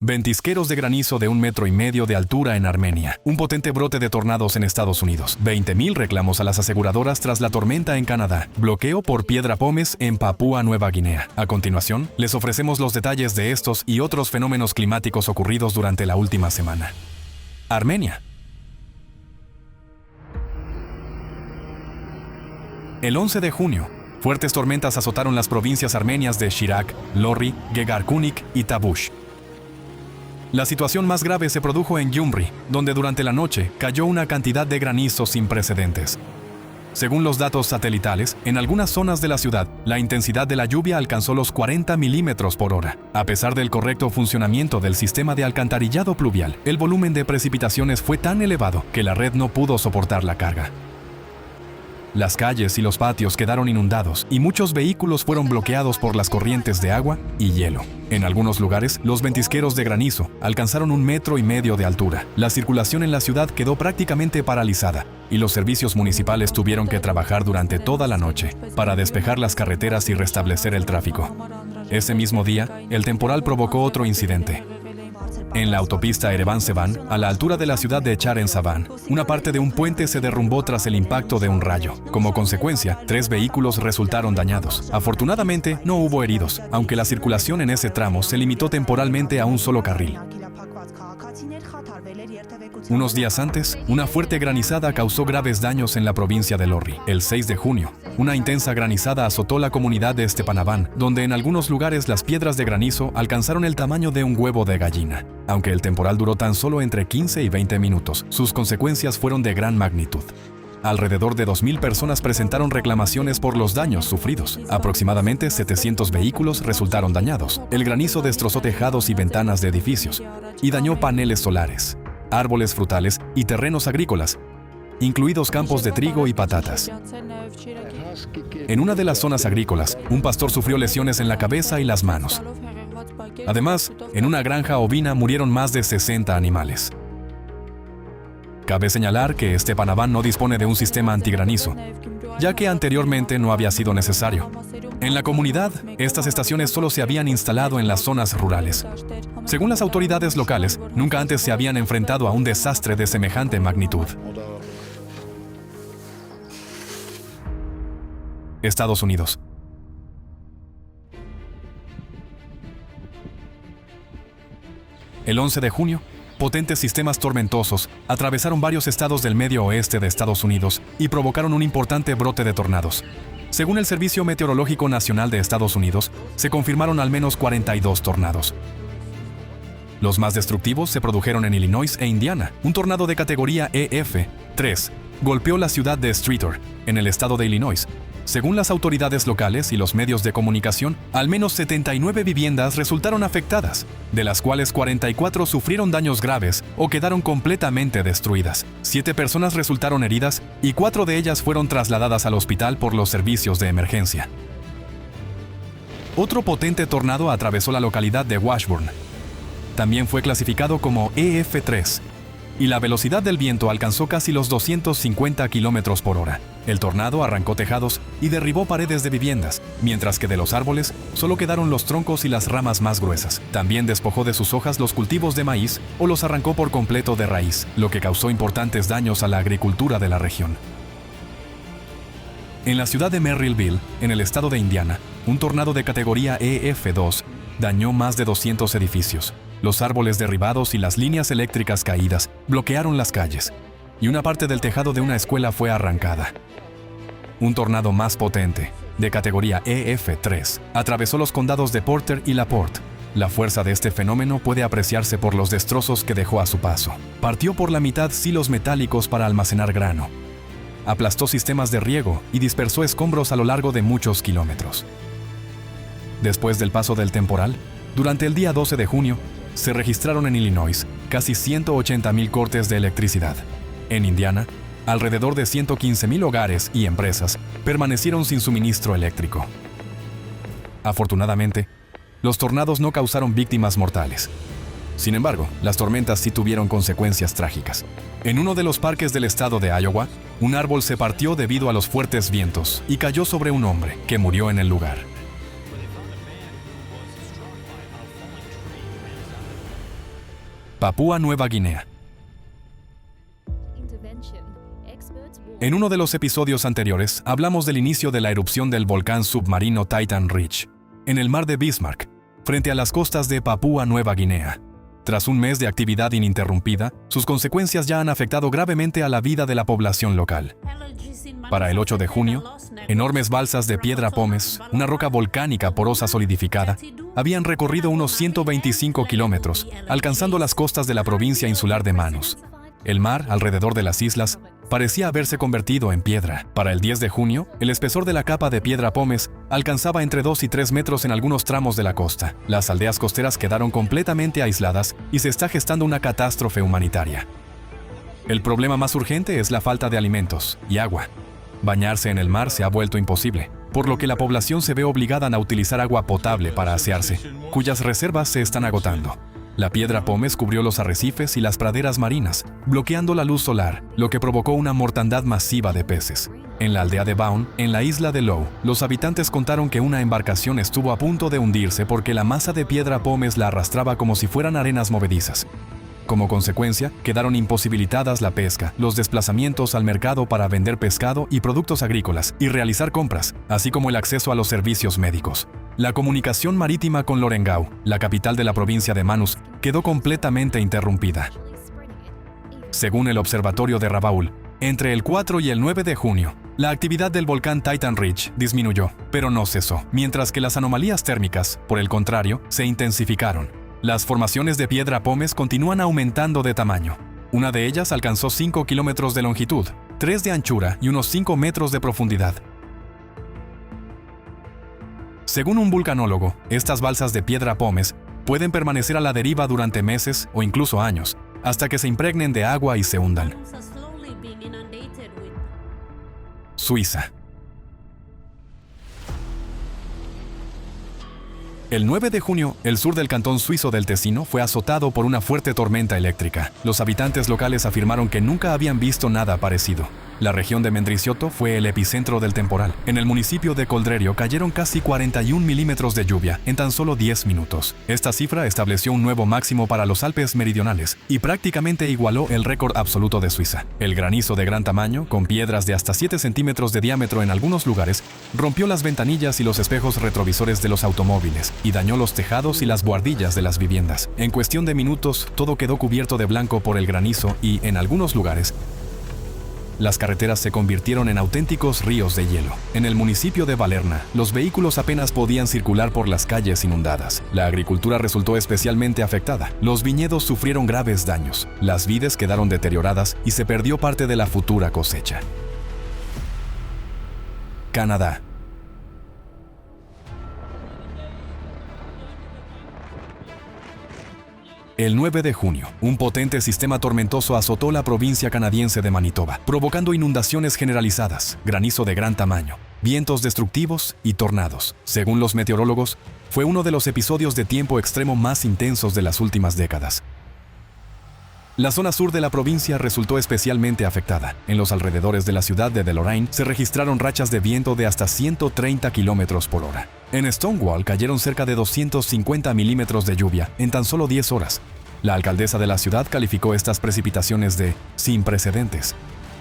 Ventisqueros de granizo de 1,5 metros de altura en Armenia. Un potente brote de tornados en Estados Unidos. 20,000 reclamos a las aseguradoras tras la tormenta en Canadá. Bloqueo por piedra pómez en Papúa Nueva Guinea. A continuación, les ofrecemos los detalles de estos y otros fenómenos climáticos ocurridos durante la última semana. Armenia. El 11 de junio, fuertes tormentas azotaron las provincias armenias de Shirak, Lorri, Gegarkunik y Tavush. La situación más grave se produjo en Gyumri, donde durante la noche cayó una cantidad de granizo sin precedentes. Según los datos satelitales, en algunas zonas de la ciudad, la intensidad de la lluvia alcanzó los 40 milímetros por hora. A pesar del correcto funcionamiento del sistema de alcantarillado pluvial, el volumen de precipitaciones fue tan elevado que la red no pudo soportar la carga. Las calles y los patios quedaron inundados y muchos vehículos fueron bloqueados por las corrientes de agua y hielo. En algunos lugares, los ventisqueros de granizo alcanzaron 1,5 metros de altura. La circulación en la ciudad quedó prácticamente paralizada y los servicios municipales tuvieron que trabajar durante toda la noche para despejar las carreteras y restablecer el tráfico. Ese mismo día, el temporal provocó otro incidente. En la autopista Erevan-Sevan, a la altura de la ciudad de Char-en-Savan, una parte de un puente se derrumbó tras el impacto de un rayo. Como consecuencia, 3 vehículos resultaron dañados. Afortunadamente, no hubo heridos, aunque la circulación en ese tramo se limitó temporalmente a un solo carril. Unos días antes, una fuerte granizada causó graves daños en la provincia de Lorri. El 6 de junio, una intensa granizada azotó la comunidad de Stepanaván, donde en algunos lugares las piedras de granizo alcanzaron el tamaño de un huevo de gallina. Aunque el temporal duró tan solo entre 15 y 20 minutos, sus consecuencias fueron de gran magnitud. Alrededor de 2,000 personas presentaron reclamaciones por los daños sufridos. Aproximadamente 700 vehículos resultaron dañados. El granizo destrozó tejados y ventanas de edificios y dañó paneles solares, árboles frutales y terrenos agrícolas, incluidos campos de trigo y patatas. En una de las zonas agrícolas, un pastor sufrió lesiones en la cabeza y las manos. Además, en una granja ovina murieron más de 60 animales. Cabe señalar que Stepanaván no dispone de un sistema antigranizo, ya que anteriormente no había sido necesario. En la comunidad, estas estaciones solo se habían instalado en las zonas rurales. Según las autoridades locales, nunca antes se habían enfrentado a un desastre de semejante magnitud. Estados Unidos. El 11 de junio, potentes sistemas tormentosos atravesaron varios estados del medio oeste de Estados Unidos y provocaron un importante brote de tornados. Según el Servicio Meteorológico Nacional de Estados Unidos, se confirmaron al menos 42 tornados. Los más destructivos se produjeron en Illinois e Indiana. Un tornado de categoría EF3 golpeó la ciudad de Streator, en el estado de Illinois. Según las autoridades locales y los medios de comunicación, al menos 79 viviendas resultaron afectadas, de las cuales 44 sufrieron daños graves o quedaron completamente destruidas. 7 personas resultaron heridas y 4 de ellas fueron trasladadas al hospital por los servicios de emergencia. Otro potente tornado atravesó la localidad de Washburn. También fue clasificado como EF3, y la velocidad del viento alcanzó casi los 250 kilómetros por hora. El tornado arrancó tejados y derribó paredes de viviendas, mientras que de los árboles solo quedaron los troncos y las ramas más gruesas. También despojó de sus hojas los cultivos de maíz o los arrancó por completo de raíz, lo que causó importantes daños a la agricultura de la región. En la ciudad de Merrillville, en el estado de Indiana, un tornado de categoría EF2 dañó más de 200 edificios. Los árboles derribados y las líneas eléctricas caídas bloquearon las calles, y una parte del tejado de una escuela fue arrancada. Un tornado más potente, de categoría EF3, atravesó los condados de Porter y LaPorte. La fuerza de este fenómeno puede apreciarse por los destrozos que dejó a su paso. Partió por la mitad silos metálicos para almacenar grano, aplastó sistemas de riego y dispersó escombros a lo largo de muchos kilómetros. Después del paso del temporal, durante el día 12 de junio, se registraron en Illinois casi 180,000 cortes de electricidad. En Indiana, alrededor de 115,000 hogares y empresas permanecieron sin suministro eléctrico. Afortunadamente, los tornados no causaron víctimas mortales. Sin embargo, las tormentas sí tuvieron consecuencias trágicas. En uno de los parques del estado de Iowa, un árbol se partió debido a los fuertes vientos y cayó sobre un hombre, que murió en el lugar. Papúa Nueva Guinea. En uno de los episodios anteriores, hablamos del inicio de la erupción del volcán submarino Titan Ridge, en el mar de Bismarck, frente a las costas de Papúa Nueva Guinea. Tras un mes de actividad ininterrumpida, sus consecuencias ya han afectado gravemente a la vida de la población local. Para el 8 de junio, enormes balsas de piedra pómez, una roca volcánica porosa solidificada, habían recorrido unos 125 kilómetros, alcanzando las costas de la provincia insular de Manus. El mar, alrededor de las islas, parecía haberse convertido en piedra. Para el 10 de junio, el espesor de la capa de piedra pómez alcanzaba entre 2 y 3 metros en algunos tramos de la costa. Las aldeas costeras quedaron completamente aisladas y se está gestando una catástrofe humanitaria. El problema más urgente es la falta de alimentos y agua. Bañarse en el mar se ha vuelto imposible, por lo que la población se ve obligada a utilizar agua potable para asearse, cuyas reservas se están agotando. La piedra pómez cubrió los arrecifes y las praderas marinas, bloqueando la luz solar, lo que provocó una mortandad masiva de peces. En la aldea de Baun, en la isla de Low, los habitantes contaron que una embarcación estuvo a punto de hundirse porque la masa de piedra pómez la arrastraba como si fueran arenas movedizas. Como consecuencia, quedaron imposibilitadas la pesca, los desplazamientos al mercado para vender pescado y productos agrícolas y realizar compras, así como el acceso a los servicios médicos. La comunicación marítima con Lorengau, la capital de la provincia de Manus, quedó completamente interrumpida. Según el observatorio de Rabaul, entre el 4 y el 9 de junio, la actividad del volcán Titan Ridge disminuyó, pero no cesó, mientras que las anomalías térmicas, por el contrario, se intensificaron. Las formaciones de piedra pómez continúan aumentando de tamaño. Una de ellas alcanzó 5 kilómetros de longitud, 3 de anchura y unos 5 metros de profundidad. Según un vulcanólogo, estas balsas de piedra pómez pueden permanecer a la deriva durante meses o incluso años, hasta que se impregnen de agua y se hundan. Suiza. El 9 de junio, el sur del cantón suizo del Tesino fue azotado por una fuerte tormenta eléctrica. Los habitantes locales afirmaron que nunca habían visto nada parecido. La región de Mendrisiotto fue el epicentro del temporal. En el municipio de Coldrerio cayeron casi 41 milímetros de lluvia en tan solo 10 minutos. Esta cifra estableció un nuevo máximo para los Alpes meridionales y prácticamente igualó el récord absoluto de Suiza. El granizo de gran tamaño, con piedras de hasta 7 centímetros de diámetro en algunos lugares, rompió las ventanillas y los espejos retrovisores de los automóviles y dañó los tejados y las buhardillas de las viviendas. En cuestión de minutos, todo quedó cubierto de blanco por el granizo y, en algunos lugares, las carreteras se convirtieron en auténticos ríos de hielo. En el municipio de Valerna, los vehículos apenas podían circular por las calles inundadas. La agricultura resultó especialmente afectada. Los viñedos sufrieron graves daños. Las vides quedaron deterioradas y se perdió parte de la futura cosecha. Canadá. El 9 de junio, un potente sistema tormentoso azotó la provincia canadiense de Manitoba, provocando inundaciones generalizadas, granizo de gran tamaño, vientos destructivos y tornados. Según los meteorólogos, fue uno de los episodios de tiempo extremo más intensos de las últimas décadas. La zona sur de la provincia resultó especialmente afectada. En los alrededores de la ciudad de Deloraine se registraron rachas de viento de hasta 130 kilómetros por hora. En Stonewall cayeron cerca de 250 milímetros de lluvia en tan solo 10 horas. La alcaldesa de la ciudad calificó estas precipitaciones de sin precedentes.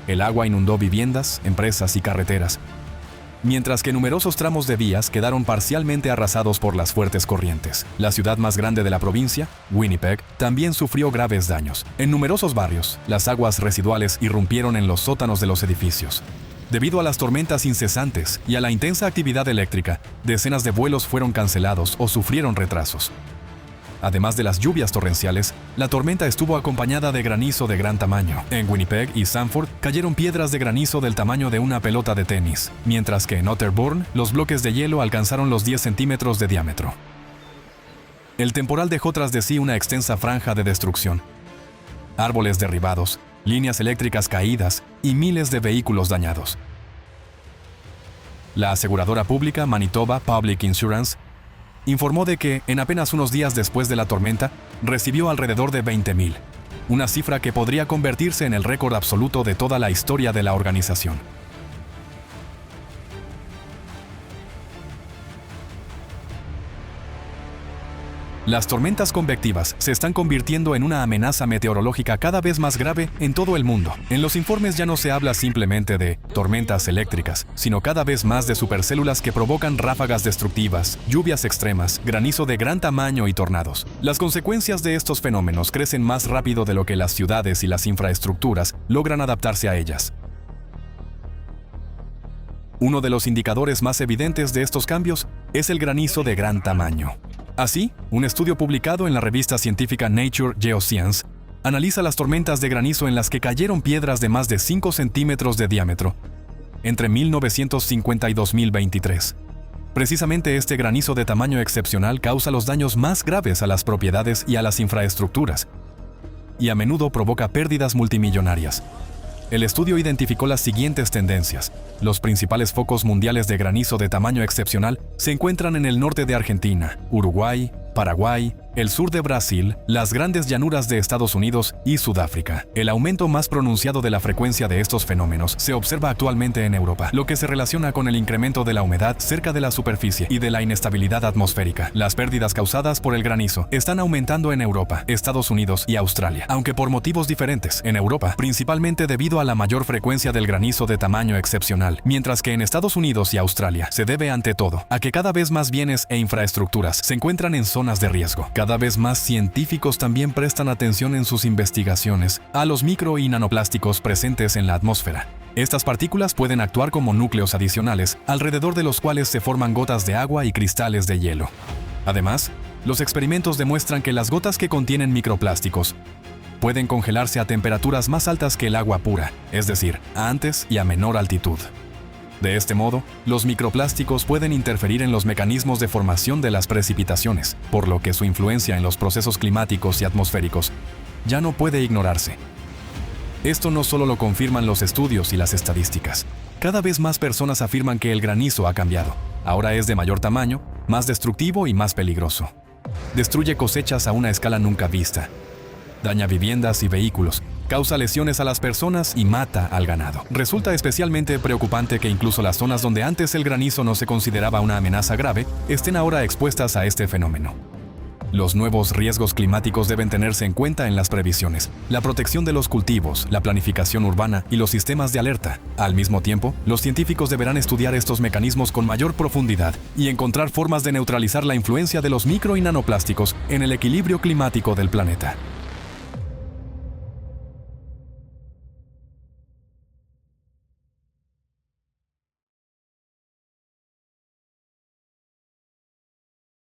El agua inundó viviendas, empresas y carreteras, mientras que numerosos tramos de vías quedaron parcialmente arrasados por las fuertes corrientes. La ciudad más grande de la provincia, Winnipeg, también sufrió graves daños. En numerosos barrios, las aguas residuales irrumpieron en los sótanos de los edificios. Debido a las tormentas incesantes y a la intensa actividad eléctrica, decenas de vuelos fueron cancelados o sufrieron retrasos. Además de las lluvias torrenciales, la tormenta estuvo acompañada de granizo de gran tamaño. En Winnipeg y Sanford cayeron piedras de granizo del tamaño de una pelota de tenis, mientras que en Otterburn los bloques de hielo alcanzaron los 10 centímetros de diámetro. El temporal dejó tras de sí una extensa franja de destrucción. Árboles derribados, líneas eléctricas caídas y miles de vehículos dañados. La aseguradora pública Manitoba Public Insurance informó de que, en apenas unos días después de la tormenta, recibió alrededor de 20,000, una cifra que podría convertirse en el récord absoluto de toda la historia de la organización. Las tormentas convectivas se están convirtiendo en una amenaza meteorológica cada vez más grave en todo el mundo. En los informes ya no se habla simplemente de tormentas eléctricas, sino cada vez más de supercélulas que provocan ráfagas destructivas, lluvias extremas, granizo de gran tamaño y tornados. Las consecuencias de estos fenómenos crecen más rápido de lo que las ciudades y las infraestructuras logran adaptarse a ellas. Uno de los indicadores más evidentes de estos cambios es el granizo de gran tamaño. Así, un estudio publicado en la revista científica Nature Geoscience analiza las tormentas de granizo en las que cayeron piedras de más de 5 centímetros de diámetro entre 1950 y 2023. Precisamente este granizo de tamaño excepcional causa los daños más graves a las propiedades y a las infraestructuras, y a menudo provoca pérdidas multimillonarias. El estudio identificó las siguientes tendencias. Los principales focos mundiales de granizo de tamaño excepcional se encuentran en el norte de Argentina, Uruguay, Paraguay, el sur de Brasil, las grandes llanuras de Estados Unidos y Sudáfrica. El aumento más pronunciado de la frecuencia de estos fenómenos se observa actualmente en Europa, lo que se relaciona con el incremento de la humedad cerca de la superficie y de la inestabilidad atmosférica. Las pérdidas causadas por el granizo están aumentando en Europa, Estados Unidos y Australia, aunque por motivos diferentes. En Europa, principalmente debido a la mayor frecuencia del granizo de tamaño excepcional, mientras que en Estados Unidos y Australia se debe ante todo a que cada vez más bienes e infraestructuras se encuentran en zonas de riesgo. Cada vez más científicos también prestan atención en sus investigaciones a los micro y nanoplásticos presentes en la atmósfera. Estas partículas pueden actuar como núcleos adicionales, alrededor de los cuales se forman gotas de agua y cristales de hielo. Además, los experimentos demuestran que las gotas que contienen microplásticos pueden congelarse a temperaturas más altas que el agua pura, es decir, a antes y a menor altitud. De este modo, los microplásticos pueden interferir en los mecanismos de formación de las precipitaciones, por lo que su influencia en los procesos climáticos y atmosféricos ya no puede ignorarse. Esto no solo lo confirman los estudios y las estadísticas. Cada vez más personas afirman que el granizo ha cambiado. Ahora es de mayor tamaño, más destructivo y más peligroso. Destruye cosechas a una escala nunca vista. Daña viviendas y vehículos, causa lesiones a las personas y mata al ganado. Resulta especialmente preocupante que incluso las zonas donde antes el granizo no se consideraba una amenaza grave estén ahora expuestas a este fenómeno. Los nuevos riesgos climáticos deben tenerse en cuenta en las previsiones, la protección de los cultivos, la planificación urbana y los sistemas de alerta. Al mismo tiempo, los científicos deberán estudiar estos mecanismos con mayor profundidad y encontrar formas de neutralizar la influencia de los micro y nanoplásticos en el equilibrio climático del planeta.